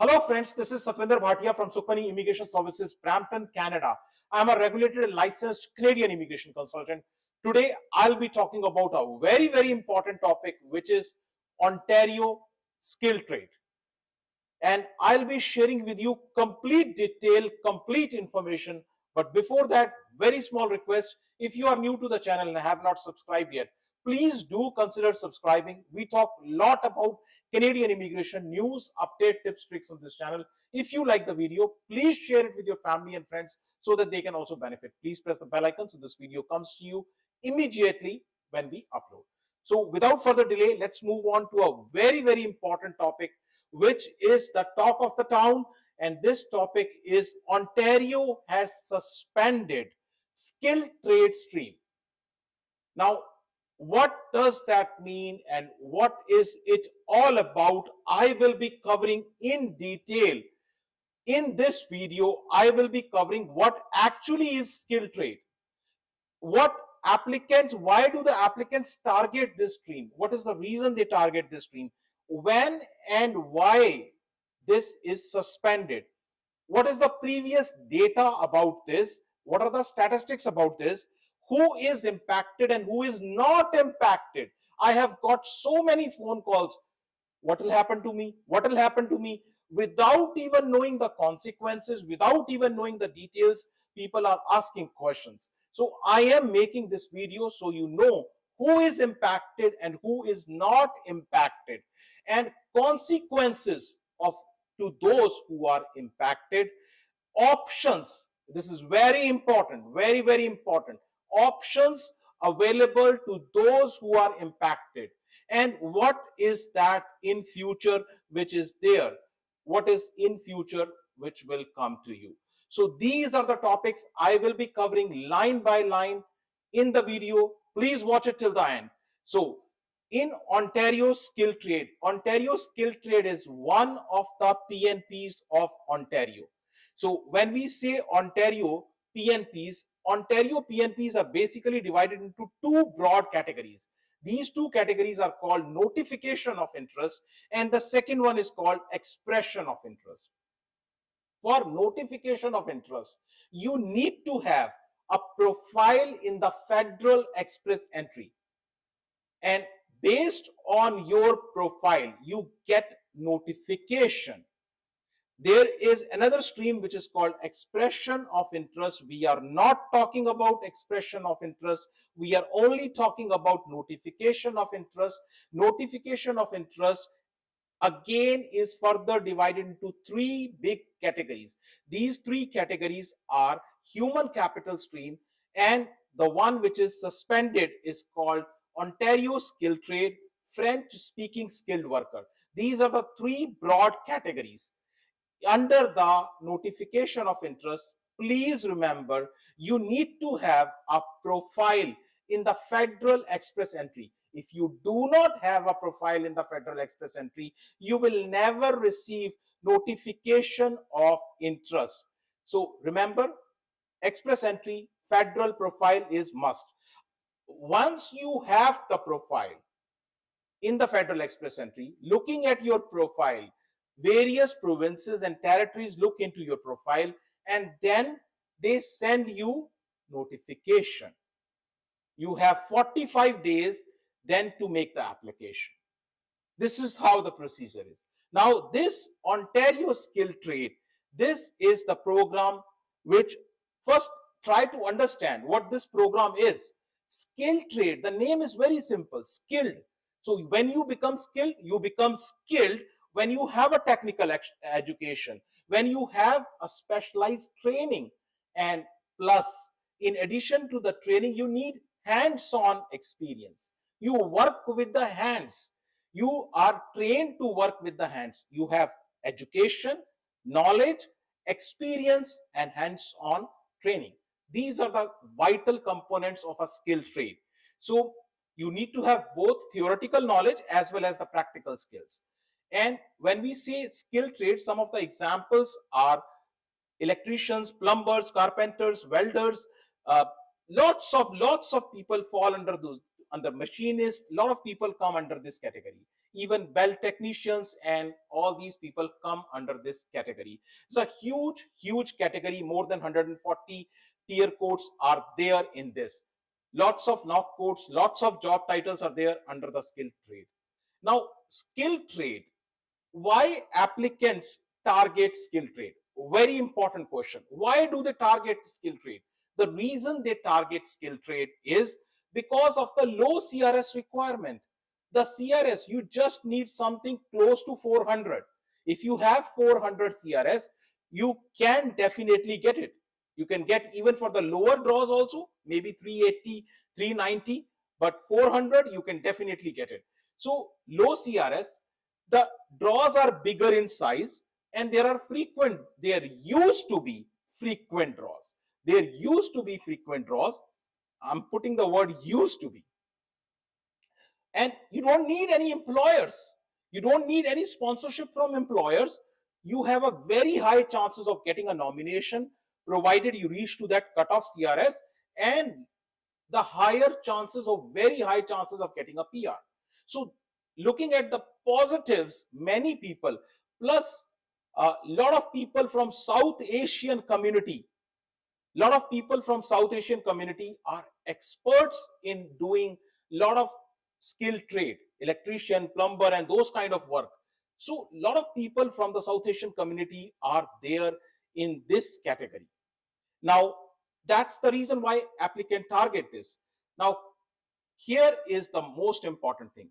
Hello friends, this is Satvinder Bhatia from Sukhmani Immigration Services, Brampton, Canada. I am a regulated and licensed Canadian immigration consultant. Today, I'll be talking about a very important topic, which is Ontario skill trade. And I'll be sharing with you complete detail, complete information. But before that, very small request, if you are new to the channel and have not subscribed yet, please do consider subscribing. We talk a lot about Canadian immigration news, update, tips, tricks on this channel. If you like the video, please share it with your family and friends so that they can also benefit. Please press the bell icon so this video comes to you immediately when we upload. So without further delay, let's move on to a very important topic, which is the talk of the town. And this topic is Ontario has suspended skilled trade stream. Now, what does that mean and what is it all about? I will be covering in detail. In this video, I will be covering what actually is skilled trade. What applicants, why do the applicants target this stream? What is the reason they target this stream? When and why this is suspended? What is the previous data about this? What are the statistics about this? Who is impacted and who is not impacted? I have got so many phone calls. What will happen to me? What will happen to me? Without even knowing the consequences, without even knowing the details, people are asking questions. So I am making this video so you know who is impacted and who is not impacted, and consequences of to those who are impacted. Options, this is very important, very important. Options available to those who are impacted, and what is that in future which is there, what is in future which will come to you. So these are the topics I will be covering line by line in the video. Please watch it till the end. So in Ontario skill trade is one of the PNPs of Ontario. So when we say Ontario PNPs are basically divided into two broad categories. These two categories are called notification of interest, and the second one is called expression of interest. For notification of interest, you need to have a profile in the Federal Express Entry, and based on your profile, you get notification. There is another stream which is called expression of interest. We are not talking about expression of interest. We are only talking about notification of interest. Notification of interest again is further divided into three big categories. These three categories are human capital stream, and the one which is suspended is called Ontario skill trade, French speaking skilled worker. These are the three broad categories. Under the notification of interest, please remember you need to have a profile in the Federal Express Entry. If you do not have a profile in the Federal Express Entry, you will never receive notification of interest. So remember, Express Entry, Federal profile is must. Once you have the profile in the Federal Express Entry, looking at your profile, various provinces and territories look into your profile, and then they send you notification. You have 45 days then to make the application. This is how the procedure is. Now, this Ontario skill trade, this is the program which, first try to understand what this program is. Skill trade, the name is very simple, skilled. So when you become skilled, you become skilled when you have a technical education, when you have a specialized training, and plus, in addition to the training, you need hands-on experience. You work with the hands. You are trained to work with the hands. You have education, knowledge, experience, and hands-on training. These are the vital components of a skill trade. So you need to have both theoretical knowledge as well as the practical skills. And when we say skill trade, some of the examples are electricians, plumbers, carpenters, welders. Lots of people fall under those, under machinists. A lot of people come under this category. even bell technicians, and all these people come under this category. It's a huge category. More than 140 tier codes are there in this. Lots of knock codes, lots of job titles are there under the skilled trade. Now, skilled trade, why applicants target skilled trade? Very important question. Why do they target skilled trade? The reason they target skilled trade is because of the low CRS requirement. The CRS, you just need something close to 400. If you have 400 CRS, you can definitely get it. You can get even for the lower draws also, maybe 380, 390, but 400, you can definitely get it. So low CRS, the draws are bigger in size, and there are frequent, there used to be frequent draws. There used to be frequent draws. I'm putting the word used to be. And you don't need any employers. You don't need any sponsorship from employers. You have a very high chances of getting a nomination, provided you reach to that cutoff CRS, and the higher chances of, very high chances of getting a PR. So looking at the positives, many people, plus a lot of people from South Asian community, lot of people from South Asian community are experts in doing a lot of skilled trade, electrician, plumber, and those kind of work. So a lot of people from the South Asian community are there in this category. Now, that's the reason why applicant target this. Now, here is the most important thing.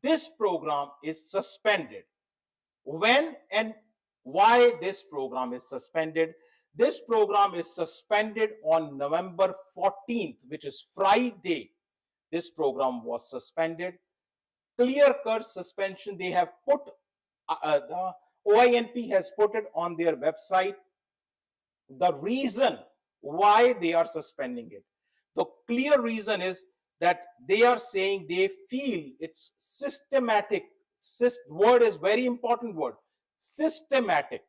This program is suspended. When and why this program is suspended? This program is suspended on November 14th, which is Friday. This program was suspended. Clear-cut suspension. They have put, the OINP has put it on their website. The reason why they are suspending it. The clear reason is that they are saying they feel it's systematic. Word is very important word. Systematic,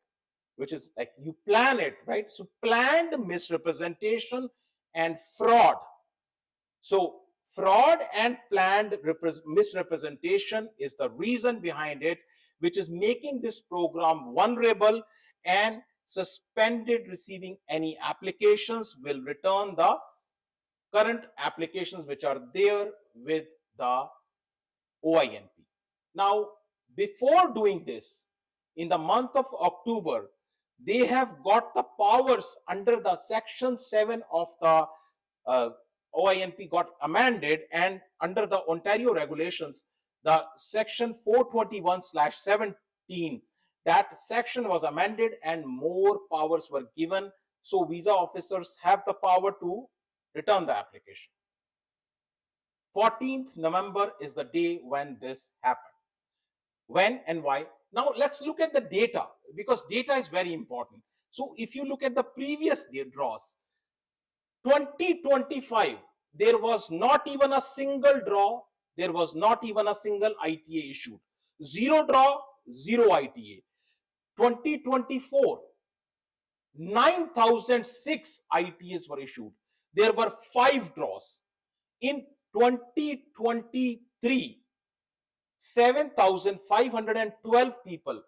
which is like you plan it, right? So planned misrepresentation and fraud. So fraud and planned misrepresentation is the reason behind it, which is making this program vulnerable, and suspended receiving any applications will return the current applications which are there with the OINP. Now, before doing this, in the month of October, they have got the powers under the section 7 of the OINP got amended, and under the Ontario regulations, the section 421/17, that section was amended and more powers were given. So visa officers have the power to return the application. 14th November is the day when this happened. When and why? Now let's look at the data, because data is very important. So if you look at the previous draws, 2025, there was not even a single draw, there was not even a single ITA issued. Zero draw, zero ITA. 2024, 9,006 ITAs were issued. There were 5 draws. In 2023, 7,512 people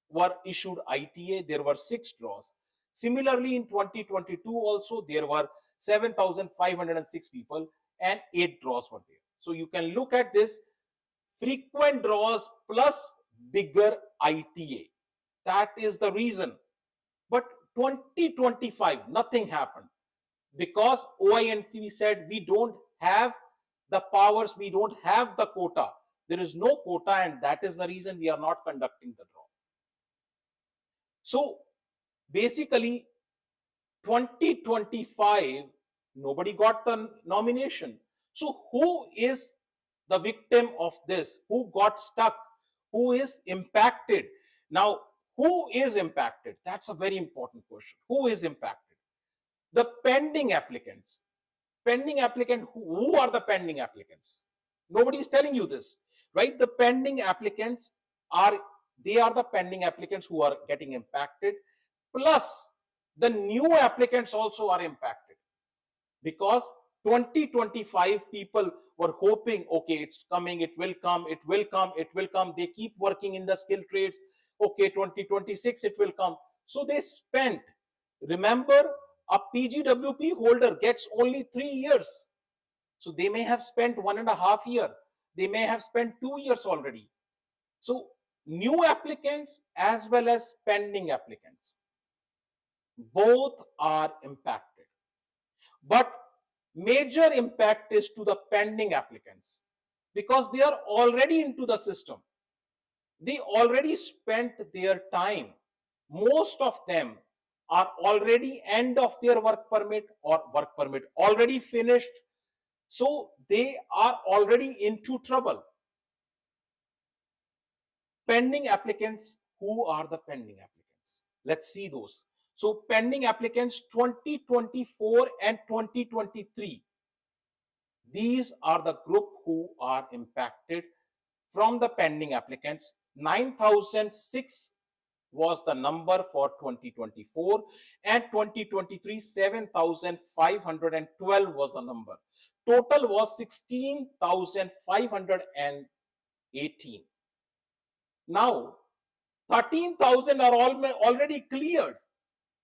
were issued ITA. There were 6 draws. Similarly, in 2022 also, there were 7,506 people and 8 draws were there. So you can look at this frequent draws plus bigger ITA. That is the reason. But 2025, nothing happened, because OINP said we don't have the powers, we don't have the quota. There is no quota, and that is the reason we are not conducting the draw. So basically, 2025, nobody got the nomination. So who is the victim of this? Who got stuck? Who is impacted? Now, who is impacted? That's a very important question. Who is impacted? The pending applicants. Pending applicant, who are the pending applicants? Nobody is telling you this, right? The pending applicants are, they are the pending applicants who are getting impacted. Plus, the new applicants also are impacted, because 2025 people were hoping, okay, it's coming, it will come, it will come, it will come. They keep working in the skill trades. Okay, 2026 it will come. So they spent. Remember, a PGWP holder gets only 3 years. So they may have spent 1.5 years. They may have spent 2 years already. So new applicants as well as pending applicants, both are impacted. But major impact is to the pending applicants because they are already into the system. They already spent their time. Most of them are already end of their work permit or work permit already finished. So they are already into trouble. Pending applicants, who are the pending applicants? Let's see those. So pending applicants 2024 and 2023. These are the group who are impacted from the pending applicants. 9,006 was the number for 2024 and 2023 7,512 was the number. Total was 16,518. Now 13,000 are already cleared,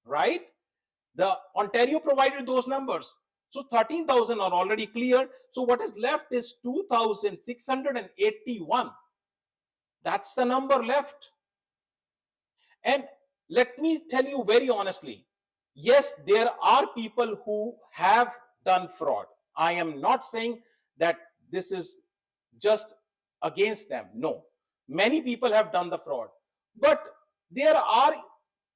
right? The Ontario provided those numbers. So 13,000 are already cleared. So what is left is 2,681. That's the number left. And let me tell you very honestly, yes, there are people who have done fraud. I am not saying that this is just against them. No, many people have done the fraud, but there are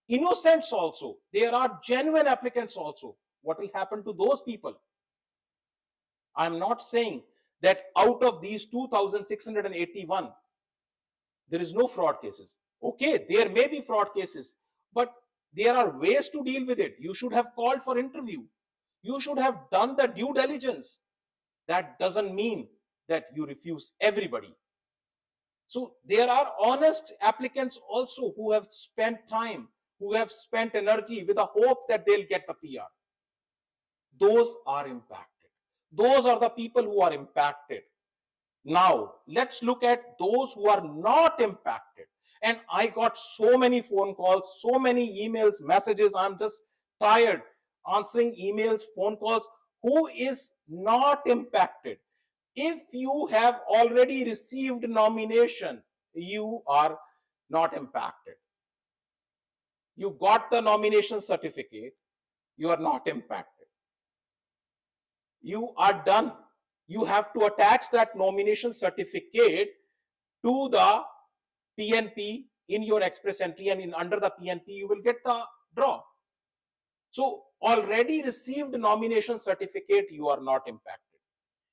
innocents also. There are genuine applicants also. What will happen to those people? I'm not saying that out of these 2,681, there is no fraud cases. Okay, there may be fraud cases, but there are ways to deal with it. You should have called for interview. You should have done the due diligence. That doesn't mean that you refuse everybody. So there are honest applicants also who have spent time, who have spent energy with the hope that they'll get the PR. Those are impacted. Those are the people who are impacted. Now, let's look at those who are not impacted. And I got so many phone calls, so many emails, messages. I'm just tired answering emails, phone calls. Who is not impacted? If you have already received nomination, you are not impacted. You got the nomination certificate, you are not impacted. You are done. You have to attach that nomination certificate to the PNP in your express entry, and under the PNP you will get the draw. So already received nomination certificate, you are not impacted.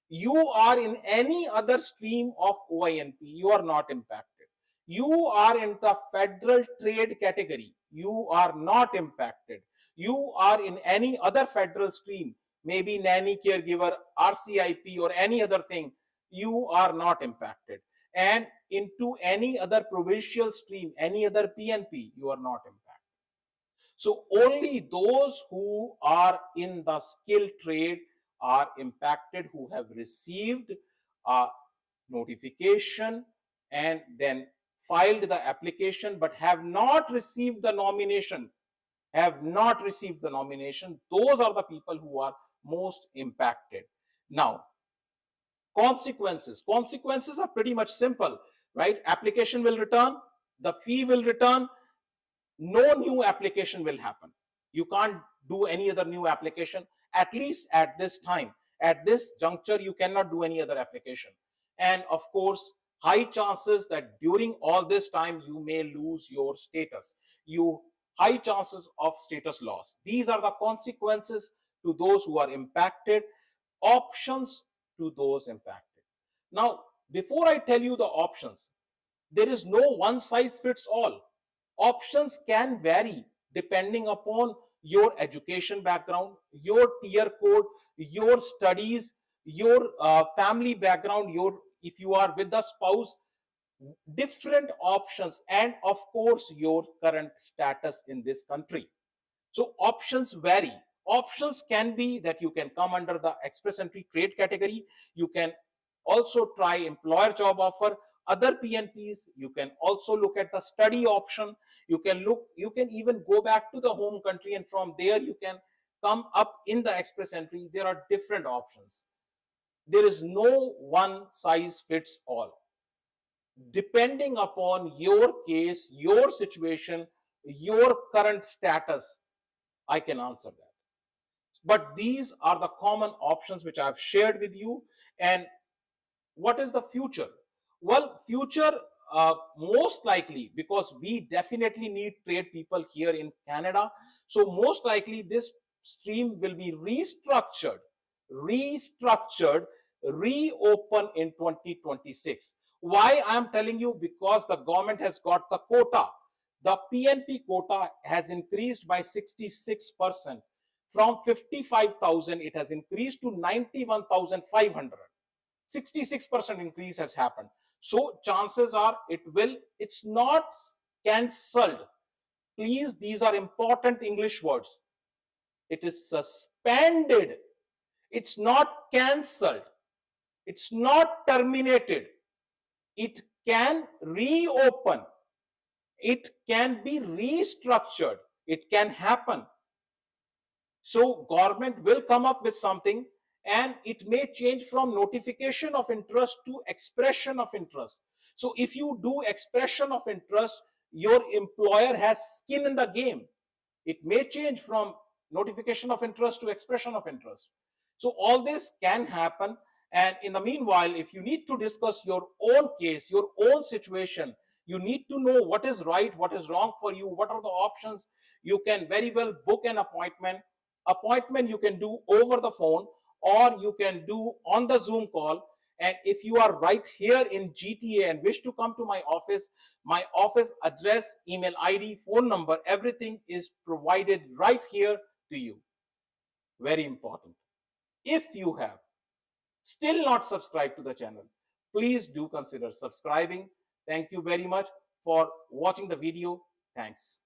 You are in any other stream of OINP, you are not impacted. You are in the federal trade category, you are not impacted. You are in any other federal stream, maybe nanny, caregiver, RCIP or any other thing, you are not impacted. And into any other provincial stream, any other PNP, you are not impacted. So only those who are in the skilled trade are impacted, who have received a notification and then filed the application but have not received the nomination. Those are the people who are most impacted. Now, consequences are pretty much simple, right? Application will return, the fee will return, no new application will happen. You can't do any other new application, at least at this time. At this juncture, you cannot do any other application. And of course, high chances that during all this time, you may lose your status. High chances of status loss. These are the consequences to those who are impacted, options to those impacted. Now, before I tell you the options, there is no one size fits all. Options can vary depending upon your education background, your tier code, your studies, your family background, if you are with a spouse, different options, and of course your current status in this country. So options vary. Options can be that you can come under the express entry trade category. You can also try employer job offer, other PNPs. You can also look at the study option. You can even go back to the home country, and from there you can come up in the express entry. There are different options. There is no one size fits all. Depending upon your case, your situation, your current status, I can answer that. But these are the common options which I've shared with you. And what is the future? Well, future, most likely, because we definitely need trade people here in Canada, so most likely this stream will be restructured, reopen in 2026. Why I'm telling you? Because the government has got the quota. The PNP quota has increased by 66%. From 55,000, it has increased to 91,500. 66% increase has happened. So chances are it's not cancelled. Please, these are important English words. It is suspended. It's not cancelled. It's not terminated. It can reopen. It can be restructured. It can happen. So government will come up with something, and it may change from notification of interest to expression of interest. So if you do expression of interest, your employer has skin in the game. It may change from notification of interest to expression of interest. So all this can happen. And in the meanwhile, if you need to discuss your own case, your own situation, you need to know what is right, what is wrong for you, what are the options. You can very well book an appointment. Appointment you can do over the phone, or you can do on the Zoom call. And if you are right here in GTA and wish to come to my office address, email ID, phone number, everything is provided right here to you. Very important. If you have still not subscribed to the channel, please do consider subscribing. Thank you very much for watching the video. Thanks.